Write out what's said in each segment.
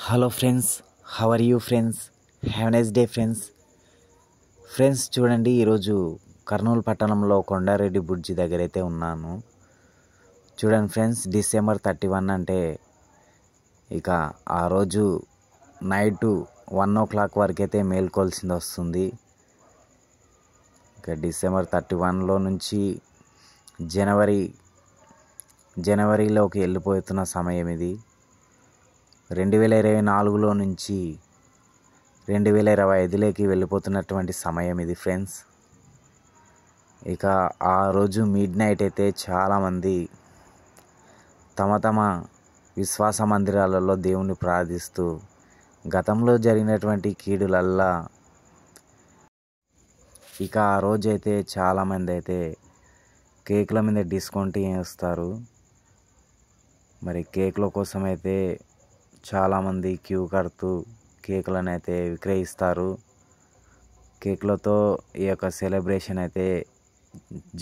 Hello friends, how are you friends? Have nice day friends. Friends చూడండి, ఈరోజు కర్నూలు పట్టణంలో Kondareddy bridge దగ్గర అయితే ఉన్నాను. చూడండి ఫ్రెండ్స్, December 31 అంటే ఇక ఆ రోజు నైట్ 1 o'clock వరకు అయితే మేల్కోల్సింది వస్తుంది. ఇక December 31లో నుంచి జనవరిలోకి వెళ్ళిపోతున్న సమయం ఇది. 2024లో నుంచి 2025లోకి వెళ్ళిపోతున్నటువంటి సమయం ఇది ఫ్రెండ్స్. ఇక ఆ రోజు మిడ్ నైట్ అయితే చాలామంది తమ విశ్వాస మందిరాలలో దేవుణ్ణి ప్రార్థిస్తూ గతంలో జరిగినటువంటి కీడులల్లా ఇక ఆ రోజు అయితే చాలామంది అయితే కేకుల మీద డిస్కౌంట్ వేస్తారు. మరి కేకుల కోసం అయితే చాలామంది క్యూ కడుతూ కేకులను అయితే విక్రయిస్తారు. కేకులతో ఈ యొక్క సెలబ్రేషన్ అయితే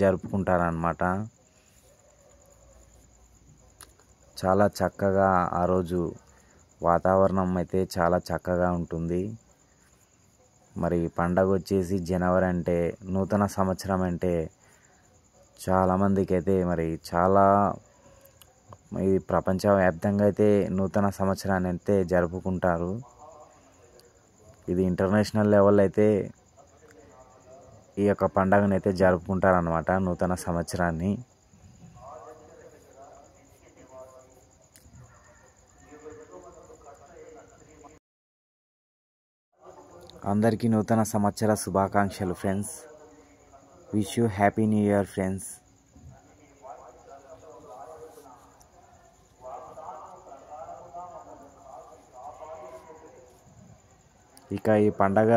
జరుపుకుంటారన్నమాట. చాలా చక్కగా ఆ రోజు వాతావరణం అయితే చాలా చక్కగా ఉంటుంది. మరి పండగ వచ్చేసి జనవరి అంటే నూతన సంవత్సరం అంటే చాలామందికి అయితే మరి చాలా ఈ ప్రపంచవ్యాప్తంగా అయితే నూతన సంవత్సరాన్ని అయితే జరుపుకుంటారు. ఇది ఇంటర్నేషనల్ లెవెల్ అయితే ఈ యొక్క పండగను అయితే జరుపుకుంటారన్నమాట, నూతన సంవత్సరాన్ని. అందరికీ నూతన సంవత్సర శుభాకాంక్షలు friends. Wish you happy new year friends. ఇక ఈ పండగ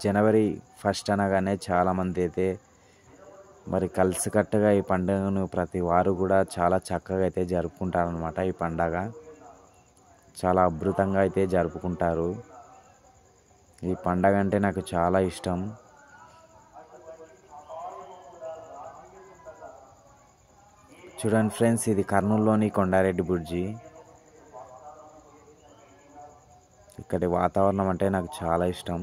January 1 అనగానే చాలామంది అయితే మరి కలిసికట్టుగా ఈ పండుగను ప్రతి వారు కూడా చాలా చక్కగా అయితే జరుపుకుంటారనమాట. ఈ పండగ చాలా అద్భుతంగా అయితే జరుపుకుంటారు. ఈ పండగ అంటే నాకు చాలా ఇష్టం. చూడండి ఫ్రెండ్స్, ఇది కర్నూలులోని కొండారెడ్డి బ్రిడ్జి. ఇక్కడి వాతావరణం అంటే నాకు చాలా ఇష్టం.